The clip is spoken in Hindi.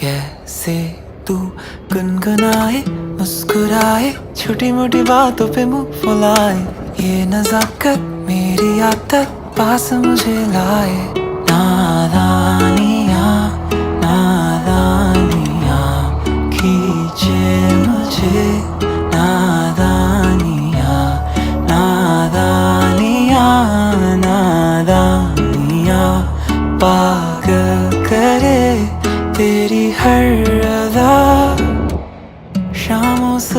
कैसे तू गुनगुनाए मुस्कुराए छोटी मोटी बातों पे मुंह फुलाए, ये नजाकत मेरी आदत पास मुझे लाए। नादानियाँ नादानियाँ खींचे मुझे, नादानियाँ नादानियाँ नादानियाँ पागल करे तेरी हर अदा शामों से।